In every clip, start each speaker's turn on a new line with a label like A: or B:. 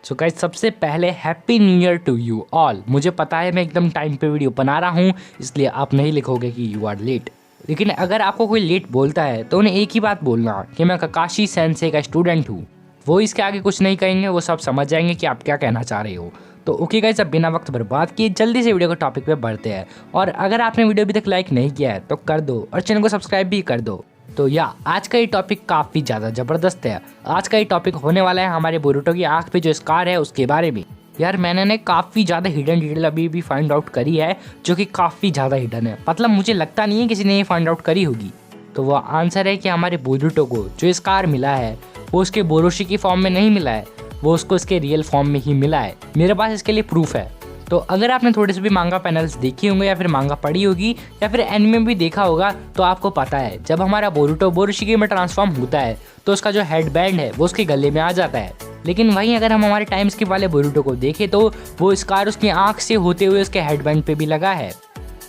A: सो guys सबसे पहले happy new year to you all. मुझे पता है मैं एकदम टाइम पे वीडियो बना रहा हूँ, इसलिए आप नहीं लिखोगे कि यू आर लेट। लेकिन अगर आपको कोई लेट बोलता है तो उन्हें एक ही बात बोलना कि मैं ककाशी सेंसे का स्टूडेंट हूँ। वो इसके आगे कुछ नहीं कहेंगे, वो सब समझ जाएंगे कि आप क्या कहना चाह रहे हो। तो ओके गाइस, अब बिना वक्त बर्बाद किए जल्दी से वीडियो को टॉपिक पे बढ़ते हैं। और अगर आपने वीडियो अभी तक लाइक नहीं किया है तो कर दो और चैनल को सब्सक्राइब भी कर दो। तो आज का ये टॉपिक काफ़ी ज़्यादा ज़बरदस्त है। आज का ये टॉपिक होने वाला है हमारे बोरुटो की आँख पे जो स्कार है उसके बारे में। यार मैंने काफ़ी ज़्यादा हिडन डिटेल अभी भी फाइंड आउट करी है, जो कि काफ़ी ज़्यादा हिडन है। मतलब मुझे लगता नहीं है किसी ने ये फाइंड आउट करी होगी। तो वो आंसर है कि हमारे बोरुटो को जो स्कार मिला है वो उसके बोरोशी की फॉर्म में नहीं मिला है, वो उसको इसके रियल फॉर्म में ही मिला है। मेरे पास इसके लिए प्रूफ है। तो अगर आपने थोड़े से भी मांगा पैनल्स देखी होंगे या फिर मांगा पढ़ी होगी या फिर एनिमे भी देखा होगा तो आपको पता है जब हमारा बोरुटो बोरोशिकी में ट्रांसफॉर्म होता है तो उसका जो हेड बैंड है वो उसके गले में आ जाता है। लेकिन वहीं अगर हम हमारे टाइम स्किप वाले बोरुटो को देखें तो वो स्कार उसकी आंख से होते हुए उसके हेड बैंड पे भी लगा है।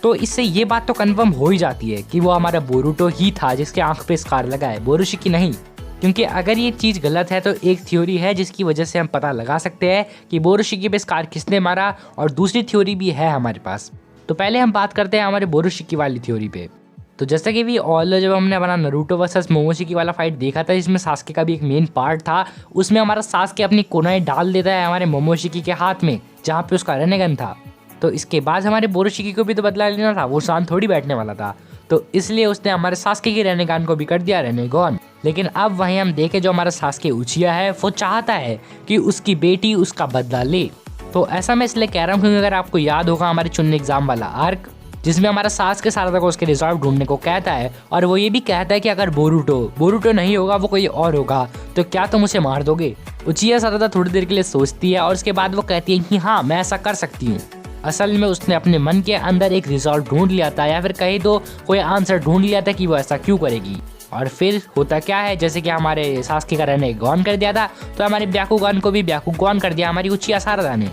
A: तो इससे ये बात तो कंफर्म हो ही जाती है कि वो हमारा बोरुटो ही था जिसके आंख पे स्कार लगा है, बोरोशिकी नहीं। क्योंकि अगर ये चीज़ गलत है तो एक थ्योरी है जिसकी वजह से हम पता लगा सकते हैं कि बोरोशिकी पे स्कार किसने मारा, और दूसरी थ्योरी भी है हमारे पास। तो पहले हम बात करते हैं हमारे बोरोशिकी वाली थ्योरी पे। तो जैसा कि भी ऑल जब हमने अपना नारुतो वर्सेस मोमोशिकी वाला फाइट देखा था जिसमें सास्के का भी एक मेन पार्ट था, उसमें हमारा सास्के अपनी कोनाई डाल देता है हमारे मोमोशिकी के हाथ में जहाँ पे उसका रेनेगन था। तो इसके बाद हमारे बोरोशिकी को भी तो बदला लेना था, वो शांत थोड़ी बैठने वाला था। तो इसलिए उसने हमारे सास्के की रेनेगन को भी कर दिया रेनेगॉन। लेकिन अब वहीं हम देखें जो हमारा सास्के उचिया है वो चाहता है कि उसकी बेटी उसका बदला ले। तो ऐसा मैं इसलिए कह रहा हूँ क्योंकि अगर आपको याद होगा हमारे चुन्नी एग्जाम वाला आर्क जिसमें हमारा सास्के सारदा को उसके रिजॉल्व ढूंढने को कहता है, और वो ये भी कहता है कि अगर बोरुटो नहीं होगा वो कोई और होगा तो क्या तुम उसे मार दोगे। उचिया सारदा थोड़ी देर के लिए सोचती है और उसके बाद वो कहती है कि हाँ मैं ऐसा कर सकती हूँ। असल में उसने अपने मन के अंदर एक रिजॉल्व ढूंढ लिया था या फिर कहीं तो कोई आंसर ढूंढ लिया था कि वो ऐसा क्यों करेगी। और फिर होता क्या है, जैसे कि हमारे सास्के का रेनेगॉन कर दिया था तो हमारे ब्याकुगन को भी ब्याकुगॉन कर दिया हमारी उचिया सारदा ने।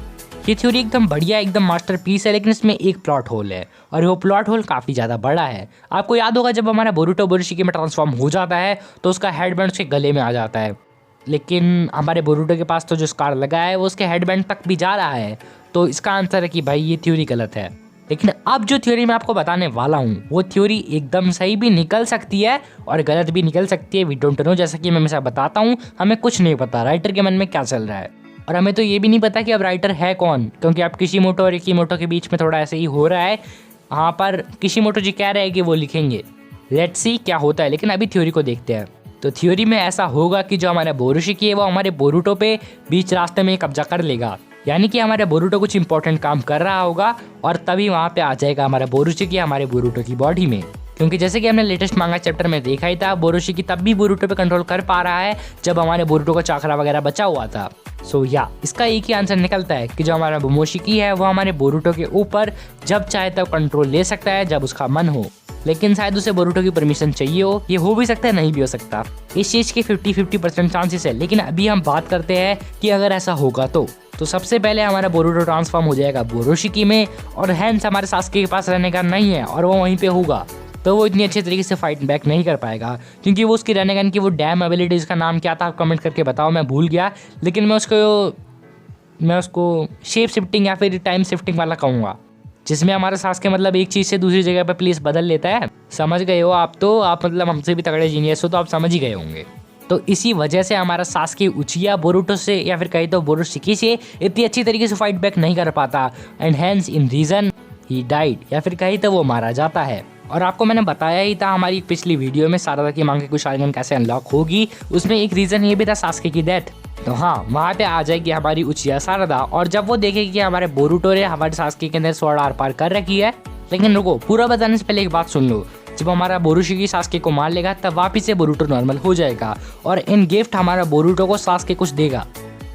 A: ये थ्योरी एकदम बढ़िया एकदम मास्टरपीस है, लेकिन इसमें एक प्लॉट होल है और वो प्लॉट होल काफ़ी ज़्यादा बड़ा है। आपको याद होगा जब हमारा बोरुटो बोरोशिकी में ट्रांसफॉर्म हो जाता है तो उसका हेडबैंड उसके गले में आ जाता है, लेकिन हमारे बोरुटो के पास तो जो स्कार लगा है वो उसके हेडबैंड तक भी जा रहा है। तो इसका आंसर है कि भाई ये थ्योरी गलत है। लेकिन अब जो थ्योरी मैं आपको बताने वाला हूँ वो थ्योरी एकदम सही भी निकल सकती है और गलत भी निकल सकती है। वी डोंट नो, जैसा कि मैं हमेशा बताता हूँ हमें कुछ नहीं पता राइटर के मन में क्या चल रहा है, और हमें तो ये भी नहीं पता कि अब राइटर है कौन, क्योंकि अब किशिमोटो और इकिमोटो के बीच में थोड़ा ऐसे ही हो रहा है। यहाँ पर किशिमोटो जी कह रहे हैं कि वो लिखेंगे, लेट्स सी क्या होता है। लेकिन अभी थ्योरी को देखते हैं। तो थ्योरी में ऐसा होगा कि जो हमारा बोरोशिकी है वो हमारे बोरुटो पे बीच रास्ते में कब्जा कर लेगा, यानी कि हमारे बोरुटो कुछ इंपॉर्टेंट काम कर रहा होगा और तभी वहाँ पे आ जाएगा हमारा बोरोशिकी हमारे बोरुटो की बॉडी में। क्योंकि जैसे कि हमने लेटेस्ट मांगा चैप्टर में देखा ही था, बोरोशिकी तब भी बोरुटो पे कंट्रोल कर पा रहा है जब हमारे बोरुटो को चाकरा वगैरह बचा हुआ था। सो इसका एक ही आंसर निकलता है कि जो हमारा मोमोशिकी है वो हमारे बोरुटो के ऊपर जब चाहे तब कंट्रोल ले सकता है जब उसका मन हो। लेकिन शायद उसे बोरुटो की परमिशन चाहिए हो, ये हो भी सकता है नहीं भी हो सकता। इस चीज़ के 50-50% चांसेस है। लेकिन अभी हम बात करते हैं कि अगर ऐसा होगा तो सबसे पहले हमारा बोरुटो ट्रांसफॉर्म हो जाएगा बोरोशिकी में, और हैंस हमारे सास्के के पास रहने का नहीं है और वो वहीं पे होगा। तो वो इतनी अच्छे तरीके से फाइट बैक नहीं कर पाएगा क्योंकि वो उसकी रेनेगन की वो डैम एबिलिटीज का नाम क्या था आप कमेंट करके बताओ, मैं भूल गया। लेकिन मैं उसको शेप शिफ्टिंग या फिर टाइम शिफ्टिंग वाला कहूँगा, जिसमें हमारा सास्के मतलब एक चीज़ से दूसरी जगह पर प्लेस बदल लेता है। समझ गए हो आप? तो आप मतलब हमसे भी तगड़े जीनियस हो तो आप समझ ही गए होंगे। तो इसी वजह से हमारा सास्के उचिया बोरुटो से या फिर कहीं तो बोरोशिकी से इतनी अच्छी तरीके से फाइट बैक नहीं कर पाता, and hence in reason he died, या फिर कहीं तो वो मारा जाता है। और आपको मैंने बताया ही था हमारी पिछली वीडियो में सारदा की मांग के कुछ शारीगन कैसे अनलॉक होगी, उसमें एक रीज़न ये भी था सास्के की डेथ। तो हाँ, वहाँ पे आ जाएगी हमारी उचिया सारदा, और जब वो देखेगी कि हमारे बोरुटो ने हमारे सास्के के अंदर स्वॉर्ड आर पार कर रखी है। लेकिन रुको, पूरा बताने से पहले एक बात सुन लो, जब हमारा बोरोशिकी सास्के को मार लेगा तब वापिस से बोरुटो नॉर्मल हो जाएगा, और इन गिफ्ट हमारा बोरुटो को सास्के कुछ देगा।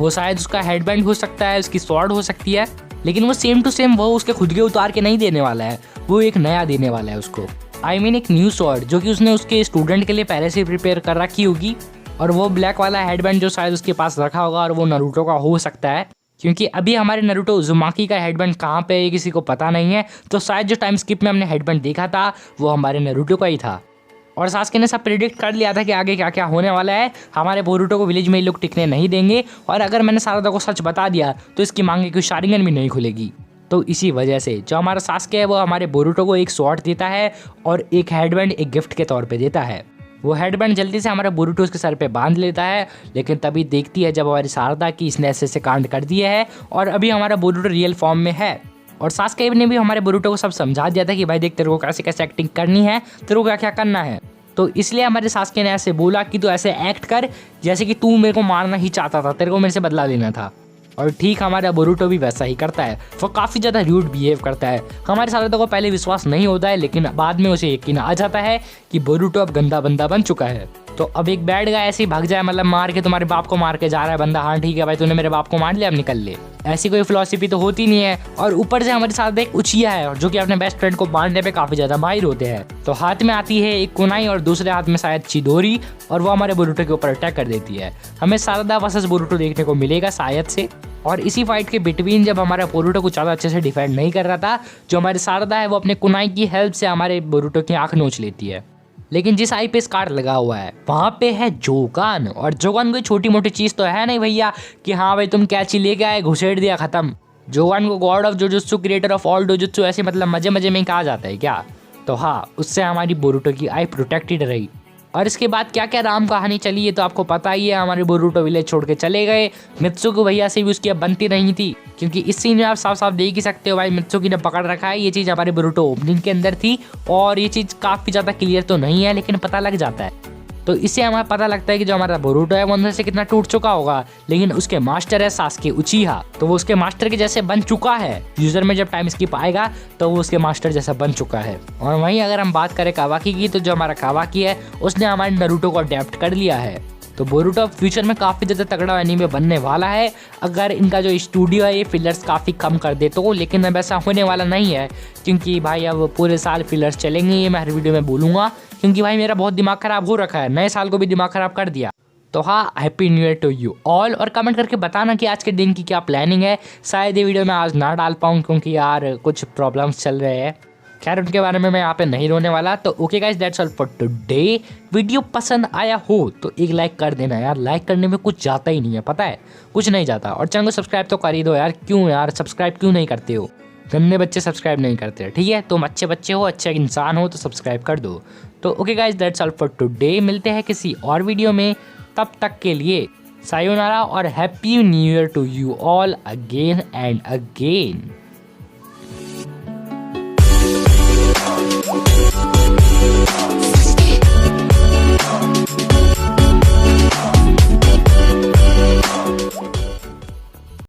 A: वो शायद उसका हेडबैंड हो सकता है, उसकी स्वॉर्ड हो सकती है, लेकिन वो सेम टू सेम वो उसके खुद के उतार के नहीं देने वाला है, वो एक नया देने वाला है उसको। I mean एक न्यू स्वॉर्ड जो कि उसने उसके स्टूडेंट के लिए पहले से प्रिपेयर कर रखी होगी, और वो ब्लैक वाला हेडबैंड जो शायद उसके पास रखा होगा और वो नारुतो का हो सकता है, क्योंकि अभी हमारे नारुतो उज़ुमाकी का हेडबैंड कहाँ पे है किसी को पता नहीं है। तो शायद जो टाइम स्किप में हमने हेडबैंड देखा था वो हमारे नारुतो का ही था। और सास्के ने सब प्रिडिक्ट कर लिया था कि आगे क्या क्या होने वाला है। हमारे बोरुटो को विलेज में ये लोग टिकने नहीं देंगे और अगर मैंने सारदा को सच बता दिया तो इसकी मांगे की शारिंगन भी नहीं खुलेगी। तो इसी वजह से जो हमारा सास्के है वो हमारे बोरुटो को एक स्वॉर्ड देता है और एक हेडबैंड एक गिफ्ट के तौर पे देता है। वो हेडबैंड जल्दी से हमारा बोरुटो उसके सर पे बांध लेता है, लेकिन तभी देखती है जब हमारी सारदा की इसने ऐसे कांड कर दिए है और अभी हमारा बोरुटो रियल फॉर्म में है। और सास्के ने भी हमारे बोरुटो को सब समझा दिया था कि भाई देख तेरे को कैसे कैसे एक्टिंग करनी है, तेरे को क्या क्या करना है। तो इसलिए हमारे सास्के ने ऐसे बोला कि तू ऐसे एक्ट कर जैसे कि तू मेरे को मारना ही चाहता था, तेरे को मेरे से बदला लेना था। और ठीक हमारा बोरुटो भी वैसा ही करता है, वो काफ़ी ज़्यादा रूड बिहेव करता है। हमारे सारदा को पहले विश्वास नहीं होता है, लेकिन बाद में उसे यकीन आ जाता है कि बोरुटो अब गंदा बंदा बन चुका है। तो अब एक बैड गाय ऐसे ही भाग जाए, मतलब मार के तुम्हारे बाप को मार के जा रहा है बंदा, हाँ ठीक है भाई तूने मेरे बाप को मार लिया अब निकल ले, ऐसी कोई फिलॉसफी तो होती नहीं है। और ऊपर से हमारे साथ एक उचिया है जो कि अपने बेस्ट फ्रेंड को मारने पे काफी ज्यादा माहिर होते हैं। तो हाथ में आती है एक कुनाई और दूसरे हाथ में शायद चिदोरी, और वो हमारे बोरुटो के ऊपर अटैक कर देती है। हमें सारदा वर्सेस बोरुटो देखने को मिलेगा शायद से। और इसी फाइट के बिटवीन जब हमारा बोरुटो कुछ ज़्यादा अच्छे से डिफेंड नहीं कर रहा था, जो हमारी सारदा है वो अपने कुनाई की हेल्प से हमारे बोरुटो की आंख नोच लेती है। लेकिन जिस आई पे स्कार लगा हुआ है वहाँ पे है जोगान, और जोगान कोई छोटी मोटी चीज़ तो है नहीं भैया कि हाँ भाई तुम कैची लेके आए घुसेड़ दिया खत्म। जोगान को गॉड ऑफ जोजुत्सु क्रिएटर ऑफ ऑल डोजुत्सु ऐसे मतलब मजे मजे में कहा जाता है क्या। तो हाँ, उससे हमारी बोरुटो की आई प्रोटेक्टेड रही। और इसके बाद क्या क्या राम कहानी चली है तो आपको पता ही है, हमारे बोरुटो विलेज छोड़ के चले गए। मित्सुकी भैया से भी उसकी अब बनती नहीं थी, क्योंकि इस सीन में आप साफ साफ देख ही सकते हो भाई मित्सुकी ने पकड़ रखा है। ये चीज़ हमारे बोरुटो ओपनिंग के अंदर थी और ये चीज़ काफ़ी ज़्यादा क्लियर तो नहीं है, लेकिन पता लग जाता है। तो इससे हमें पता लगता है कि जो हमारा बोरुटो है वो अंदर से कितना टूट चुका होगा, लेकिन उसके मास्टर है सास्के उचिहा, तो वो उसके मास्टर के जैसे बन चुका है। यूजर में जब टाइम स्किप आएगा तो वो उसके मास्टर जैसा बन चुका है। और वहीं अगर हम बात करें कावाकी की, तो जो हमारा कावाकी है उसने हमारे नारुतो को अडेप्ट कर लिया है। तो बोरुटो फ्यूचर में काफ़ी ज़्यादा तगड़ा एनीमे बनने वाला है, अगर इनका जो स्टूडियो है ये फिलर्स काफ़ी कम कर दे तो। लेकिन अब ऐसा होने वाला नहीं है, क्योंकि भाई अब पूरे साल फिलर्स चलेंगे, ये मैं हर वीडियो में बोलूँगा, क्योंकि भाई मेरा बहुत दिमाग ख़राब हो रखा है, नए साल को भी दिमाग ख़राब कर दिया। तो हाँ, happy new year to you all. और कमेंट करके बताना कि आज के दिन की क्या प्लानिंग है। शायद ये वीडियो मैं आज ना डाल पाऊँ क्योंकि यार कुछ प्रॉब्लम्स चल रहे हैं, खैर उनके बारे में मैं यहाँ पे नहीं रोने वाला। तो okay guys, that's all for today. Video पसंद आया हो तो एक लाइक कर देना यार, लाइक करने में कुछ जाता ही नहीं है, पता है कुछ नहीं जाता। और चैनल को सब्सक्राइब तो कर ही दो यार, क्यों यार सब्सक्राइब क्यों नहीं करते हो, गंदे बच्चे सब्सक्राइब नहीं करते, ठीक है। तुम अच्छे बच्चे हो, अच्छे इंसान हो तो सब्सक्राइब कर दो। तो okay guys, that's all for today. मिलते हैं किसी और वीडियो में, तब तक के लिए सायोनारा और happy new year to you all again and again.